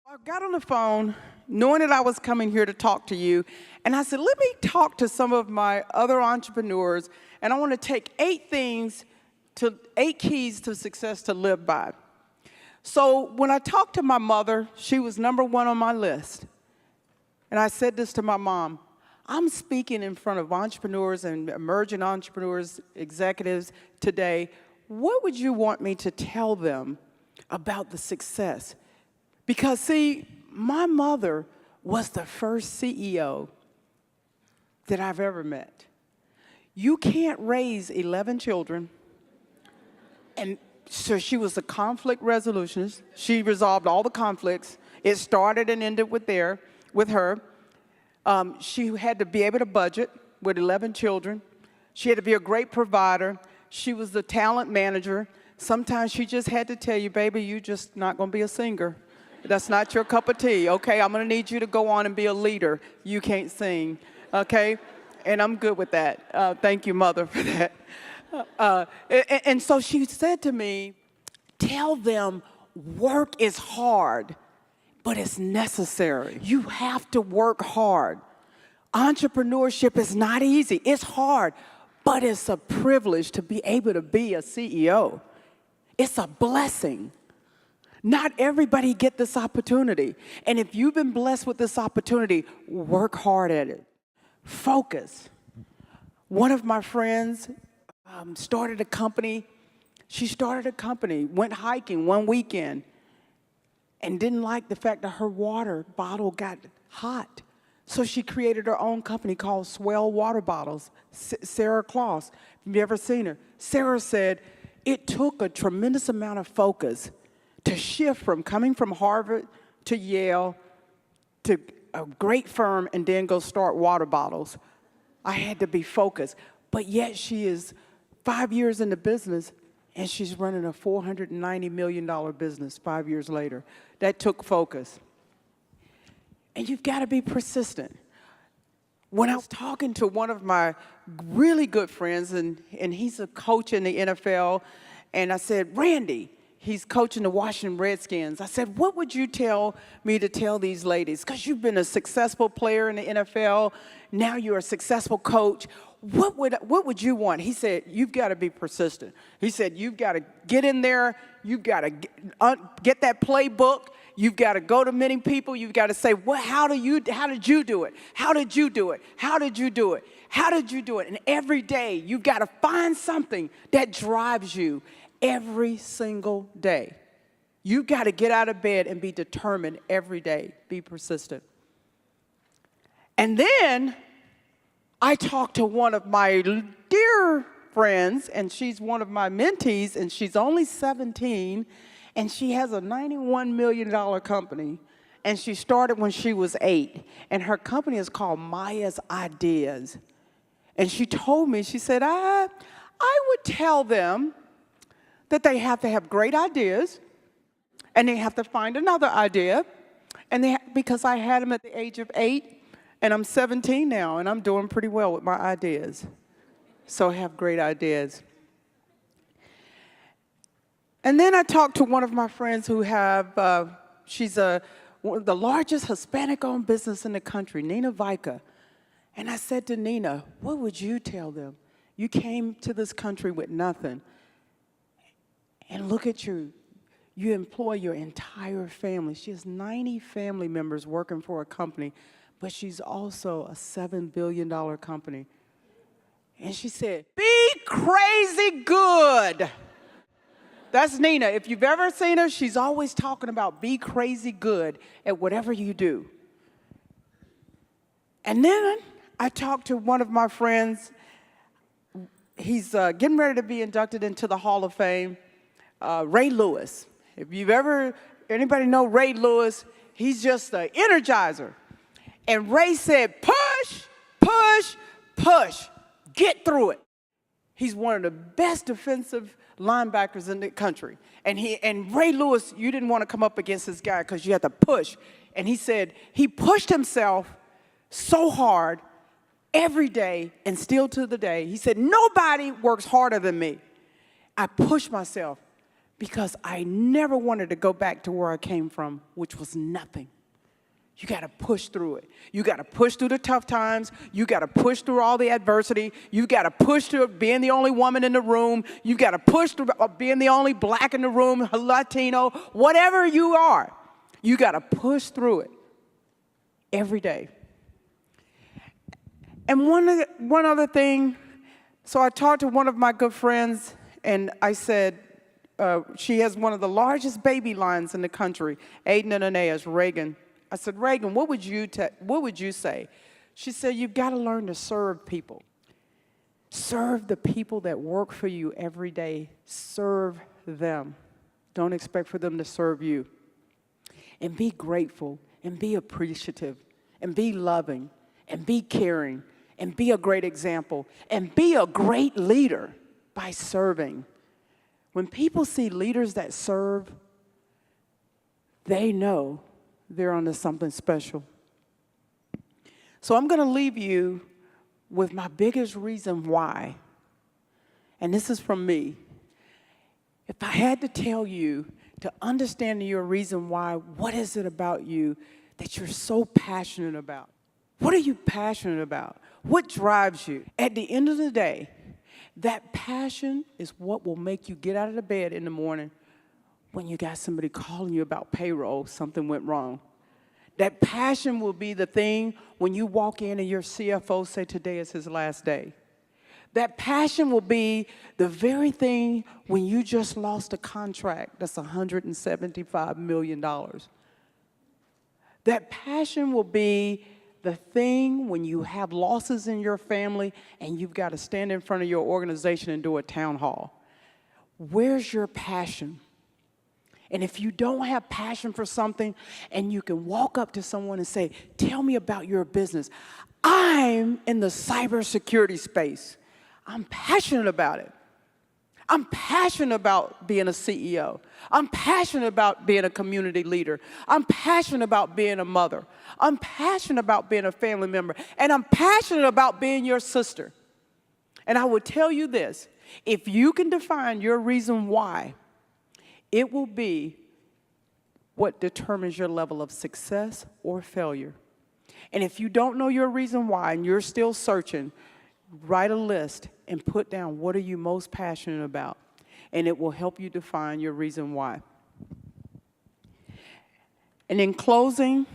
I got on the phone knowing that I was coming here to talk to you, and I said, let me talk to some of my other entrepreneurs, and I want to take 8 keys to success to live by. So when I talked to my mother, she was #1 on my list. And I said this to my mom: I'm speaking in front of entrepreneurs and emerging entrepreneurs, executives today. What would you want me to tell them about the success? Because, see, my mother was the first CEO that I've ever met. You can't raise 11 children. And so she was a conflict resolutionist. She resolved all the conflicts. It started and ended with her. She had to be able to budget with 11 children. She had to be a great provider. She was the talent manager. Sometimes she just had to tell you, baby, you're just not going to be a singer. That's not your cup of tea, okay? I'm going to need you to go on and be a leader. You can't sing, okay? And I'm good with that. Thank you, Mother, for that. And so she said to me, tell them work is hard, but it's necessary. You have to work hard. Entrepreneurship is not easy. It's hard, but it's a privilege to be able to be a CEO. It's a blessing. Not everybody get this opportunity. And if you've been blessed with this opportunity, work hard at it. Focus. One of my friends started a company. She started a company, went hiking one weekend, and didn't like the fact that her water bottle got hot. So she created her own company called Swell Water Bottles. Sarah Kloss, have you ever seen her? Sarah said it took a tremendous amount of focus to shift from coming from Harvard to Yale to a great firm and then go start water bottles. I had to be focused. But yet she is 5 years in the business, and she's running a $490 million business 5 years later. That took focus. And you've got to be persistent. When I was talking to one of my really good friends, and he's a coach in the NFL, and I said, Randy, he's coaching the Washington Redskins. I said, what would you tell me to tell these ladies? Because you've been a successful player in the NFL. Now you're a successful coach. What would you want? He said, you've got to be persistent. He said, you've got to get in there. You've got to get that playbook. You've got to go to many people. You've got to say, well, how did you do it? How did you do it? How did you do it? How did you do it? And every day, you've got to find something that drives you. Every single day. You've got to get out of bed and be determined every day. Be persistent. And then I talked to one of my dear friends, and she's one of my mentees, and she's only 17, and she has a $91 million company, and she started when she was 8, and her company is called Maya's Ideas. And she told me, she said, I would tell them that they have to have great ideas, and they have to find another idea, and because I had them at the age of 8, and I'm 17 now, and I'm doing pretty well with my ideas. So I have great ideas. And then I talked to one of my friends who she's one of the largest Hispanic-owned business in the country, Nina Vica. And I said to Nina, what would you tell them? You came to this country with nothing. And look at you. You employ your entire family. She has 90 family members working for a company, but she's also a $7 billion company. And she said, be crazy good. That's Nina. If you've ever seen her, she's always talking about be crazy good at whatever you do. And then I talked to one of my friends. He's getting ready to be inducted into the Hall of Fame. Ray Lewis. If anybody know Ray Lewis, he's just an energizer. And Ray said, push, push, push. Get through it. He's one of the best defensive linebackers in the country. And Ray Lewis, you didn't want to come up against this guy because you had to push. And he said he pushed himself so hard every day and still to the day. He said, nobody works harder than me. I push myself. because I never wanted to go back to where I came from, which was nothing. You got to push through it. You got to push through the tough times. You got to push through all the adversity. You got to push through being the only woman in the room. You got to push through being the only black in the room, Latino, whatever you are. You got to push through it every day. And one other thing, so I talked to one of my good friends, and I said, she has one of the largest baby lines in the country, Aiden and Aeneas, Reagan. I said, Reagan, what would you say? She said, you've got to learn to serve people. Serve the people that work for you every day. Serve them. Don't expect for them to serve you. And be grateful, and be appreciative, and be loving, and be caring, and be a great example, and be a great leader by serving. When people see leaders that serve, they know they're onto something special. So I'm going to leave you with my biggest reason why. And this is from me. If I had to tell you to understand your reason why, what is it about you that you're so passionate about? What are you passionate about? What drives you? At the end of the day, that passion is what will make you get out of the bed in the morning when you got somebody calling you about payroll, something went wrong. That passion will be the thing when you walk in and your CFO say today is his last day. That passion will be the very thing when you just lost a contract that's $175 million. That passion will be the thing when you have losses in your family and you've got to stand in front of your organization and do a town hall. Where's your passion? And if you don't have passion for something and you can walk up to someone and say, tell me about your business. I'm in the cybersecurity space. I'm passionate about it. I'm passionate about being a CEO. I'm passionate about being a community leader. I'm passionate about being a mother. I'm passionate about being a family member. And I'm passionate about being your sister. And I will tell you this, if you can define your reason why, it will be what determines your level of success or failure. And if you don't know your reason why and you're still searching, write a list and put down what are you most passionate about, and it will help you define your reason why. And in closing,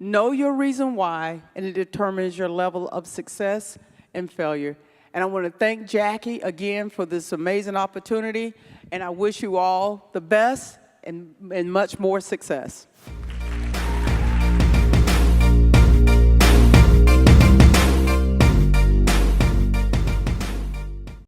know your reason why, and it determines your level of success and failure. And I want to thank Jackie again for this amazing opportunity, and I wish you all the best and much more success.